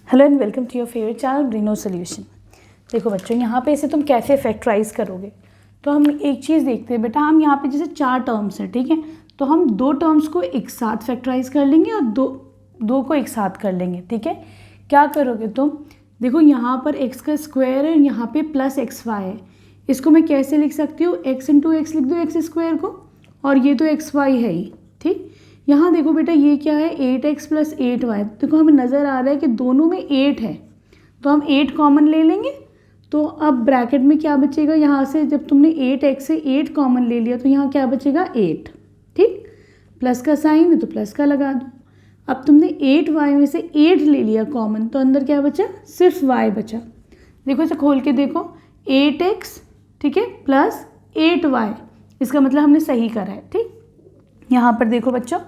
Hello and welcome to your favourite channel Breno solution. देखो बच्चों, यहाँ पे इसे तुम कैसे फैक्टराइज करोगे। तो हम एक चीज़ देखते हैं बेटा, हम यहाँ पे जैसे 4 टर्म्स हैं, ठीक है, तो हम 2 टर्म्स को एक साथ फैक्टराइज कर लेंगे और दो को एक साथ कर लेंगे, ठीक है। क्या करोगे तुम, देखो यहाँ पर x का स्क्वायर है, यहाँ पे प्लस एक्स वाई है। इसको मैं कैसे लिख सकती हूँ, x इंटू एक्स लिख दो एक्स स्क्वायर को, और ये तो एक्स वाई है ही, ठीक। यहाँ देखो बेटा, ये क्या है 8x प्लस 8y। देखो हमें नज़र आ रहा है कि दोनों में 8 है, तो हम 8 कॉमन ले लेंगे। तो अब ब्रैकेट में क्या बचेगा, यहाँ से जब तुमने 8x से 8 कॉमन ले लिया तो यहाँ क्या बचेगा 8, ठीक। प्लस का साइन है तो प्लस का लगा दो। अब तुमने 8y में से 8 ले लिया कॉमन, तो अंदर क्या बचा, सिर्फ y बचा। देखो इसे खोल के देखो, 8x, ठीक है, प्लस 8y, इसका मतलब हमने सही करा है, ठीक। यहाँ पर देखो बच्चों,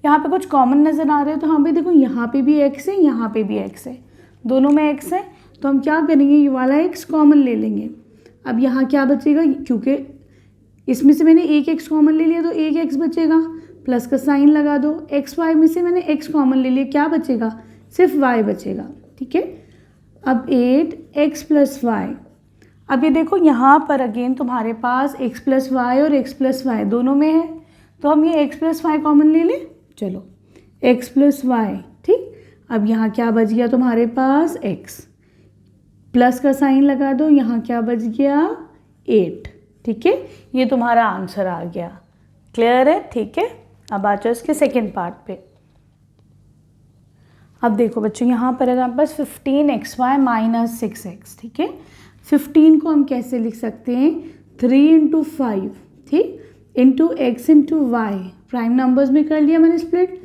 यहाँ पे कुछ कॉमन नज़र आ रहे हो, तो हाँ भाई देखो, यहाँ पे भी x है, यहाँ पे भी x है, दोनों में x है, तो हम क्या करेंगे, ये वाला x कॉमन ले लेंगे। अब यहाँ क्या बचेगा, क्योंकि इसमें से मैंने एक x कॉमन ले लिया तो एक x बचेगा, प्लस का साइन लगा दो। एक्स वाई में से मैंने x कॉमन ले लिया, क्या बचेगा, सिर्फ y बचेगा, ठीक है। अब 8x प्लस वाई। अब ये देखो यहाँ पर अगेन तुम्हारे पास x प्लस वाई और x प्लस वाई दोनों में है, तो हम ये x प्लस वाई कॉमन ले लें। चलो x प्लस वाई, ठीक। अब यहाँ क्या बच गया तुम्हारे पास, x, प्लस का साइन लगा दो, यहाँ क्या बच गया 8, ठीक है। ये तुम्हारा आंसर आ गया, क्लियर है, ठीक है। अब आ जाओ इसके सेकेंड पार्ट पे। अब देखो बच्चों, यहाँ पर है हमारे पास 15xy माइनस 6x, ठीक है। 15 को हम कैसे लिख सकते हैं, 3 इंटू 5, ठीक, into x into y, prime numbers में कर लिया मैंने स्प्लिट।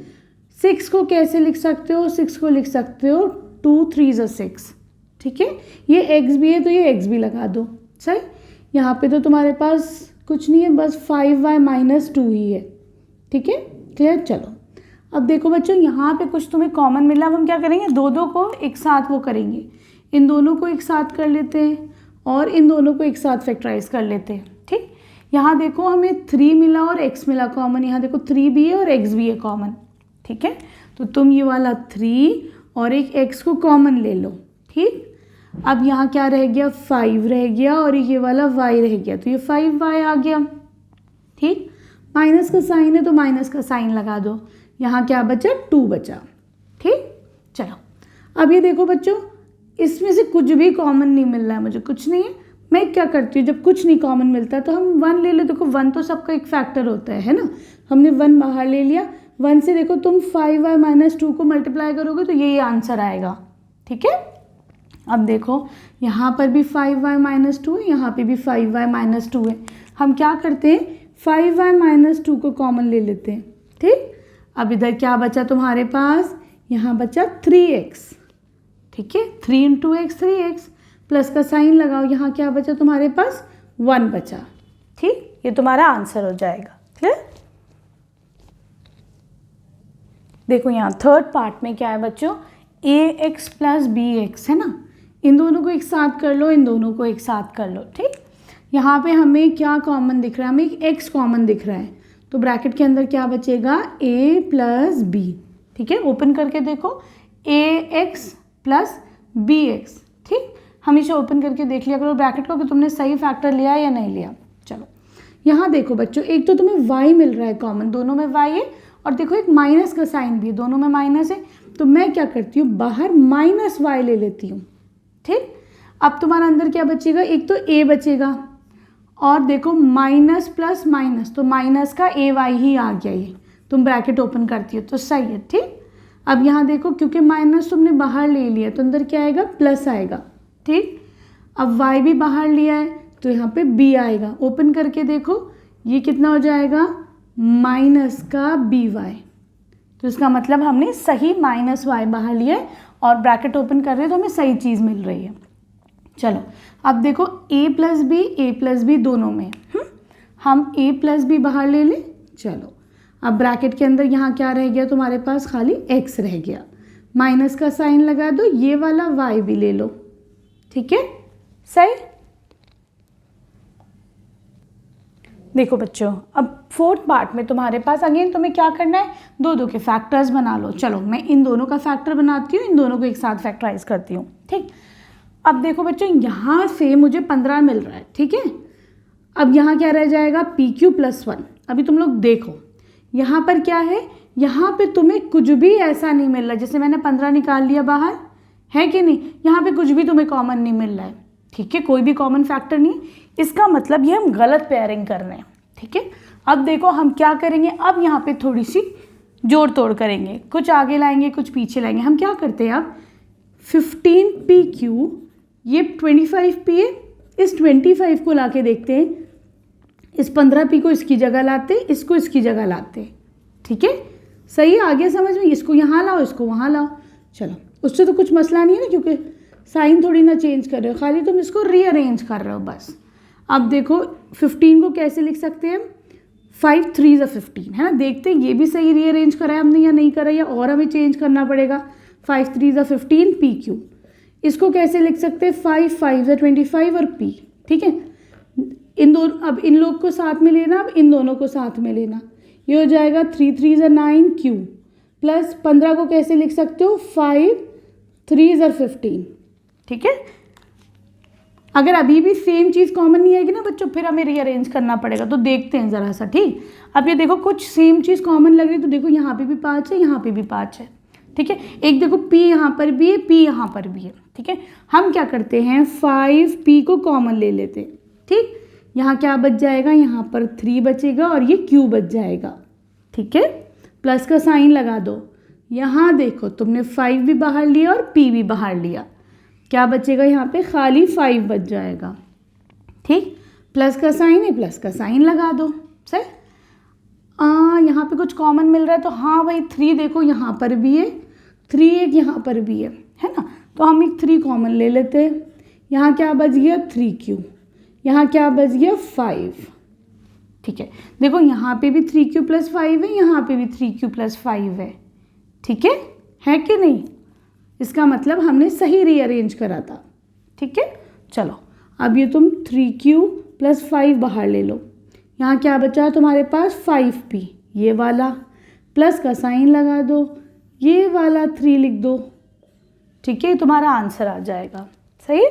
6 को कैसे लिख सकते हो, 6 को लिख सकते हो 2 3 ज़ा 6, ठीक है। ये x भी है तो ये x भी लगा दो, सही। यहाँ पे तो तुम्हारे पास कुछ नहीं है, बस 5y माइनस 2 ही है, ठीक है, क्लियर। चलो अब देखो बच्चों, यहाँ पे कुछ तुम्हें कॉमन मिला। अब हम क्या करेंगे, दो को एक साथ वो करेंगे, इन दोनों को एक साथ कर लेते हैं और इन दोनों को एक साथ फैक्टराइज कर लेते हैं, ठीक। यहाँ देखो हमें 3 मिला और x मिला कॉमन, यहाँ देखो 3 भी है और x भी है कॉमन, ठीक है। तो तुम ये वाला 3 और एक x को कॉमन ले लो, ठीक। अब यहाँ क्या रह गया, 5 रह गया और ये वाला y रह गया, तो ये 5y आ गया, ठीक। माइनस का साइन है तो माइनस का साइन लगा दो, यहाँ क्या बचा 2 बचा, ठीक। चलो अब ये देखो बच्चों, इसमें से कुछ भी कॉमन नहीं मिल रहा है मुझे, कुछ नहीं है। मैं क्या करती हूँ, जब कुछ नहीं कॉमन मिलता है तो हम 1 ले लो। देखो 1 तो सबका एक फैक्टर होता है ना, हमने 1 बाहर ले लिया। 1 से देखो तुम 5y माइनस 2 को मल्टीप्लाई करोगे तो यही आंसर आएगा, ठीक है। अब देखो यहाँ पर भी 5y माइनस 2 है, यहाँ पे भी 5y माइनस 2 है। हम क्या करते हैं, 5y माइनस 2 को कॉमन ले लेते हैं, ठीक। अब इधर क्या बचा तुम्हारे पास, यहाँ बचा 3x, ठीक है। 3 इंटू एक्स 3x, प्लस का साइन लगाओ, यहाँ क्या बचा तुम्हारे पास 1 बचा, ठीक। ये तुम्हारा आंसर हो जाएगा, क्लियर। देखो यहाँ थर्ड पार्ट में क्या है बच्चों, ax प्लस bx है ना, इन दोनों को एक साथ कर लो, इन दोनों को एक साथ कर लो, ठीक। यहाँ पे हमें क्या कॉमन दिख रहा है, हमें एक x कॉमन दिख रहा है, तो ब्रैकेट के अंदर क्या बचेगा a प्लस b, ठीक है। ओपन करके देखो, ax प्लस bx, ठीक। हमेशा ओपन करके देख लिया करो ब्रैकेट को कि तुमने सही फैक्टर लिया है या नहीं लिया। चलो यहाँ देखो बच्चों, एक तो तुम्हें y मिल रहा है कॉमन, दोनों में y है, और देखो एक माइनस का साइन भी है, दोनों में माइनस है, तो मैं क्या करती हूँ, बाहर माइनस y ले लेती हूँ, ठीक। अब तुम्हारा अंदर क्या बचेगा, एक तो a बचेगा, और देखो माइनस प्लस माइनस, तो माइनस का ay ही आ गया, ये तुम ब्रैकेट ओपन करती हो तो सही है, ठीक। अब यहाँ देखो, क्योंकि माइनस तुमने बाहर ले लिया तो अंदर क्या आएगा, प्लस आएगा, ठीक। अब y भी बाहर लिया है तो यहाँ पे b आएगा, ओपन करके देखो ये कितना हो जाएगा, माइनस का by, तो इसका मतलब हमने सही माइनस y बाहर लिया है और ब्रैकेट ओपन कर रहे हैं तो हमें सही चीज़ मिल रही है। चलो अब देखो a प्लस बी दोनों में, हम a प्लस बी बाहर ले लें। चलो अब ब्रैकेट के अंदर यहाँ क्या रह गया तुम्हारे पास, खाली x रह गया, माइनस का साइन लगा दो, ये वाला y भी ले लो, ठीक है, सही। देखो बच्चों, अब फोर्थ पार्ट में तुम्हारे पास अगेन तुम्हें क्या करना है, दो दो के फैक्टर्स बना लो। चलो मैं इन दोनों का फैक्टर बनाती हूँ, इन दोनों को एक साथ फैक्टराइज करती हूँ। ठीक, अब देखो बच्चों, यहाँ से मुझे 15 मिल रहा है। ठीक है, अब यहाँ क्या रह जाएगा, पी क्यू प्लस 1। अभी तुम लोग देखो यहाँ पर क्या है, यहाँ पे तुम्हें कुछ भी ऐसा नहीं मिल रहा, जैसे मैंने 15 निकाल लिया बाहर, है कि नहीं, यहाँ पे कुछ भी तुम्हें कॉमन नहीं मिल रहा है। ठीक है, कोई भी कॉमन फैक्टर नहीं, इसका मतलब ये हम गलत पेयरिंग कर रहे हैं। ठीक है, अब देखो हम क्या करेंगे, अब यहाँ पे थोड़ी सी जोड़ तोड़ करेंगे, कुछ आगे लाएंगे कुछ पीछे लाएंगे। हम क्या करते हैं, अब 15PQ, ये 25P है, इस 25 को ला के देखते हैं, इस 15P को इसकी जगह लाते, इसको इसकी जगह लाते। ठीक है, सही है, आगे समझ में, इसको यहाँ लाओ इसको वहाँ लाओ। चलो उससे तो कुछ मसला नहीं है ना, क्योंकि साइन थोड़ी ना चेंज कर रहे हो, खाली तुम इसको रीअरेंज कर रहे हो बस। अब देखो 15 को कैसे लिख सकते हैं, 5 3 15 है ना। देखते हैं ये भी सही रीअरेंज करा है हमने या नहीं करा, या और हमें चेंज करना पड़ेगा। 5 3 15 PQ, इसको कैसे लिख सकते हैं, 5 5 25 और P। ठीक है, इन दोनों, अब इन लोग को साथ में लेना, अब इन दोनों को साथ में लेना, ये हो जाएगा 3 3 9 Q, प्लस 15 को कैसे लिख सकते हो, 5 3 15। ठीक है, अगर अभी भी सेम चीज़ कॉमन नहीं आएगी ना बच्चों, फिर हमें रीअरेंज करना पड़ेगा। तो देखते हैं ज़रा सा। ठीक, अब ये देखो कुछ सेम चीज़ कॉमन लग रही, तो देखो यहाँ पे भी 5 है, यहाँ पे भी 5 है। ठीक है, एक देखो P यहाँ पर भी है, P यहाँ पर भी है। ठीक है, हम क्या करते हैं, 5P को कॉमन ले लेते हैं। ठीक, यहाँ क्या बच जाएगा, यहाँ पर 3 बचेगा और ये Q बच जाएगा। ठीक है, प्लस का साइन लगा दो। यहाँ देखो तुमने 5 भी बाहर लिया और P भी बाहर लिया, क्या बचेगा, यहाँ पे खाली 5 बच जाएगा। ठीक, प्लस का साइन है, प्लस का साइन लगा दो। सही, यहाँ पे कुछ कॉमन मिल रहा है, तो हाँ भाई 3 देखो यहाँ पर भी है, 3 एक यहाँ पर भी है ना, तो हम एक 3 कॉमन ले लेते हैं। यहाँ क्या बच गया, 3Q, यहाँ क्या बच गया, 5। ठीक है, देखो यहाँ पे भी 3Q प्लस 5 है, यहाँ पे भी 3Q प्लस 5 है। ठीक है कि नहीं, इसका मतलब हमने सही रीअरेंज करा था। ठीक है, चलो अब ये तुम 3Q प्लस 5 बाहर ले लो, यहाँ क्या बचा तुम्हारे पास, 5P, ये वाला, प्लस का साइन लगा दो, ये वाला 3 लिख दो। ठीक है, तुम्हारा आंसर आ जाएगा। सही,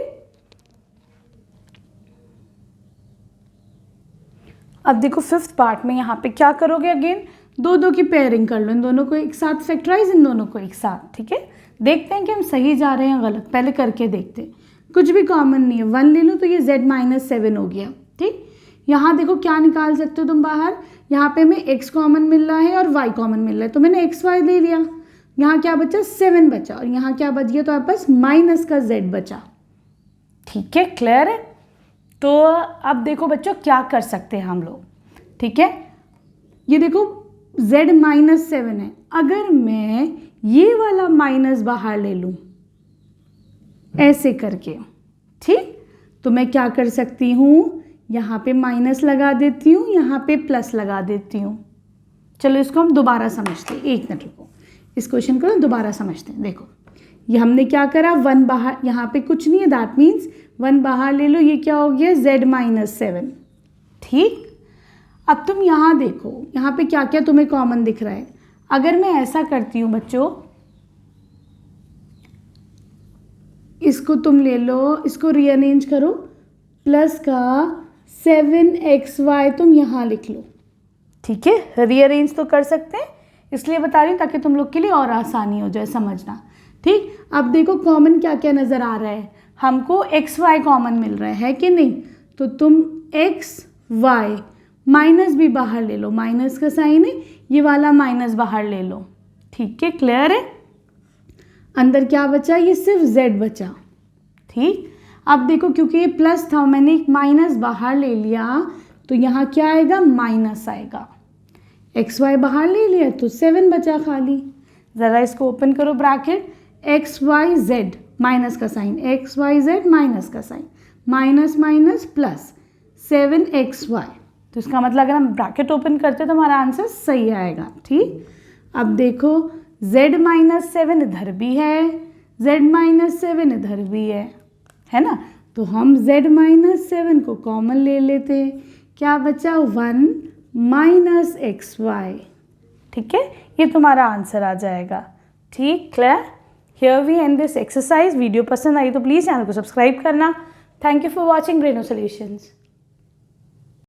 अब देखो फिफ्थ पार्ट में यहाँ पे क्या करोगे, अगेन दो दो की पेयरिंग कर लो, इन दोनों को एक साथ फैक्टराइज, इन दोनों को एक साथ। ठीक है, देखते हैं कि हम सही जा रहे हैं गलत, पहले करके देखते हैं। कुछ भी कॉमन नहीं है, 1 ले लो तो ये Z-7 हो गया। ठीक, यहाँ देखो क्या निकाल सकते हो तुम बाहर, यहाँ पे हमें x कॉमन मिल रहा है और y कॉमन मिल रहा है, तो मैंने XY ले लिया। यहाँ क्या बचा, 7 बचा, और यहाँ क्या बच गया, तो आपके पास माइनस का z बचा। ठीक है, क्लियर है। तो अब देखो बच्चों क्या कर सकते हैं हम लोग। ठीक है, ये देखो Z-7 है, अगर मैं ये वाला माइनस बाहर ले लूं ऐसे करके, ठीक, तो मैं क्या कर सकती हूँ, यहाँ पे माइनस लगा देती हूँ, यहाँ पे प्लस लगा देती हूँ। चलो इसको हम दोबारा समझते हैं, एक मिनट रुको, इस क्वेश्चन को दोबारा समझते हैं। देखो ये हमने क्या करा, 1 बाहर, यहाँ पे कुछ नहीं है, दैट मीन्स 1 बाहर ले लो, ये क्या हो गया, Z-7। ठीक, अब तुम यहाँ देखो, यहाँ पे क्या क्या तुम्हें कॉमन दिख रहा है। अगर मैं ऐसा करती हूँ बच्चों, इसको तुम ले लो, इसको रीअरेंज करो, प्लस का 7xy तुम यहाँ लिख लो। ठीक है, रीअरेंज तो कर सकते हैं, इसलिए बता रही हूँ ताकि तुम लोग के लिए और आसानी हो जाए समझना। ठीक, अब देखो कॉमन क्या क्या नज़र आ रहा है, हमको xy कॉमन मिल रहा है कि नहीं, तो तुम xy माइनस भी बाहर ले लो, माइनस का साइन है, ये वाला माइनस बाहर ले लो। ठीक है, क्लियर है। अंदर क्या बचा, ये सिर्फ z बचा। ठीक, अब देखो क्योंकि ये प्लस था, मैंने एक माइनस बाहर ले लिया, तो यहाँ क्या आएगा, माइनस आएगा। xy बाहर ले लिया तो 7 बचा खाली। ज़रा इसको ओपन करो ब्रैकेट, xyz माइनस का साइन, xyz माइनस का sign, minus minus plus 7xy, तो इसका मतलब अगर हम ब्रैकेट ओपन करते तो हमारा आंसर सही आएगा। ठीक, अब देखो Z-7 इधर भी है, Z-7 इधर भी है ना, तो हम Z-7 को कॉमन ले लेते हैं, क्या बचा 1 माइनस एक्स वाई। ठीक है, ये तुम्हारा आंसर आ जाएगा। ठीक, clear. Here we end this exercise. Video पसंद आई तो प्लीज़ चैनल को सब्सक्राइब करना। Thank you for watching Breno solutions.